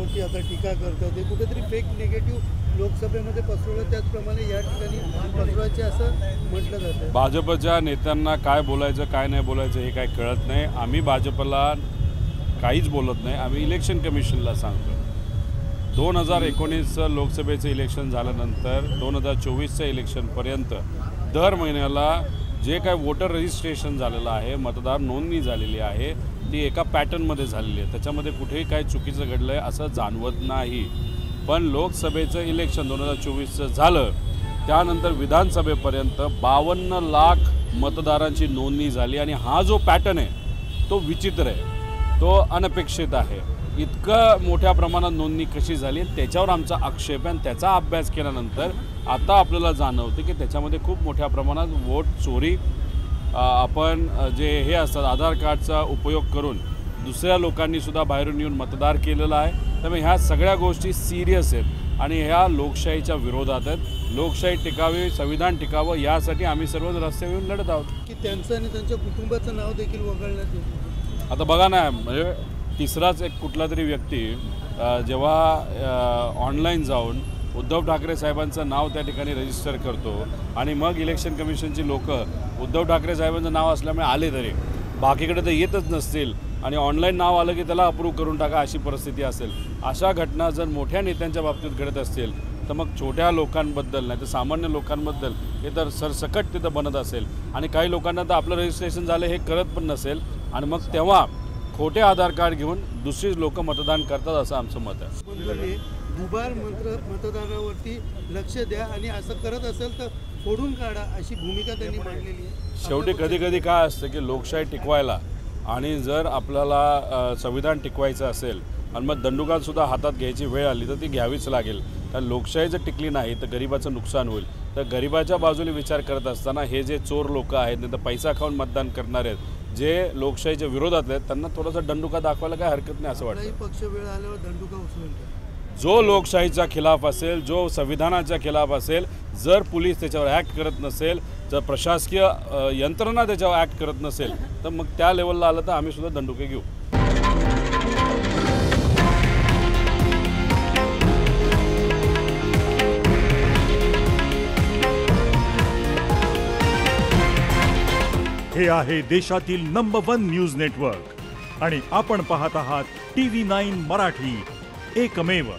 सरकारवरती आता टीका करतात, ते कुठेतरी फेक निगेटिव्ह लोकसभेमध्ये पसरवलं, त्याचप्रमाणे या ठिकाणी पसरवायचे असं म्हटलं जातं। भाजपच्या नेत्यांना काय बोलायचं काय नाही बोलायचं हे काय कळत नाही। आम्ही भाजपला काहीच बोलत नाही, आम्ही इलेक्शन कमिशनला सांगतो। 2019 लोकसभेचं इलेक्शन झाल्यानंतर 2024चं इलेक्शनपर्यंत दर महिन्याला जे काय वोटर रजिस्ट्रेशन झालेलं आहे, मतदार नोंदणी झालेली आहे, ती एका पॅटर्नमध्ये झालेली आहे। त्याच्यामध्ये कुठेही काही चुकीचं घडलं आहे असं जाणवत नाही। पण लोकसभेचं इलेक्शन 2024चं झालं, त्यानंतर विधानसभेपर्यंत 52 लाख मतदारांची नोंदणी झाली आणि हा जो पॅटर्न आहे तो विचित्र आहे, तो अनपेक्षित आहे। इतकं मोठ्या प्रमाणात नोंदणी कशी झाली त्याच्यावर आमचा आक्षेप आहे आणि त्याचा अभ्यास केल्यानंतर आता आपल्याला जाणवते की त्याच्यामध्ये खूप मोठ्या प्रमाणात वोट चोरी, आपण जे हे असतात आधार कार्डचा उपयोग करून दुसऱ्या लोकांनीसुद्धा बाहेरून येऊन मतदार केलेला आहे। त्यामुळे ह्या सगळ्या गोष्टी सिरियस आहेत आणि ह्या लोकशाहीच्या विरोधात आहेत। लोकशाही टिकावी, संविधान टिकावं यासाठी आम्ही सर्वच रस्त्यावर येऊन लढत आहोत की त्यांचं आणि त्यांच्या कुटुंबाचं नाव देखील वगळण्यात येईल। आता बघा ना, म्हणजे तिसराच एक कुठला तरी व्यक्ती जेव्हा ऑनलाईन जाऊन उद्धव ठाकरे साहेबांचं नाव त्या ठिकाणी रजिस्टर करतो आणि मग इलेक्शन कमिशनची लोक उद्धव ठाकरे साहेबांचं नाव असल्यामुळे आले तरी बाकीकडे तर येतच नसतील आणि ऑनलाईन नाव आलं की त्याला अप्रूव्ह करून टाका अशी परिस्थिती असेल। अशा घटना जर मोठ्या नेत्यांच्या बाबतीत घडत असतील तर मग छोट्या लोकांबद्दल नाही तर सामान्य लोकांबद्दल हे तर सरसकट तिथं बनत असेल आणि काही लोकांना तर आपलं रजिस्ट्रेशन झालं हे करत पण नसेल आणि मग तेव्हा खोटे आधार कार्ड घेऊन दुसरीच लोक मतदान करतात असं आमचं मत आहे। दुबार मतदारावरती लक्ष द्या आणि असं करत असेल तर फोडून काढा अशी भूमिका त्यांनी मांडलेली आहे। शेवटी कधी कधी काय असतं की लोकशाही टिकवायला आणि जर आपल्याला संविधान टिकवायचं असेल आणि मग दंडुकासुद्धा हातात घ्यायची वेळ आली तर ती घ्यावीच लागेल। तर लोकशाही जर टिकली नाही तर गरिबाचं नुकसान होईल। तर गरिबाच्या बाजूने विचार करत असताना हे जे चोर लोक आहेत नाही तर पैसा खाऊन मतदान करणारे आहेत, जे लोकशाहीच्या विरोधात आहेत, त्यांना थोडासा दंडुका दाखवायला काय हरकत नाही असं वाटतं। पक्ष वेळ आल्यावर दंडुका उचलून जो लोकशाहीच्या खिलाफ असेल, जो संविधानाच्या खिलाफ असेल, जर पोलीस त्याच्यावर ॲक्ट करत नसेल, जर प्रशासकीय यंत्रणा त्याच्यावर ॲक्ट करत नसेल तर मग त्या लेवलला आलं तर आम्ही सुद्धा दंडुके घेऊ। हे आहे देशातील नंबर 1 न्यूज नेटवर्क आणि आपण पाहत आहात TV9 मराठी, एकमेव।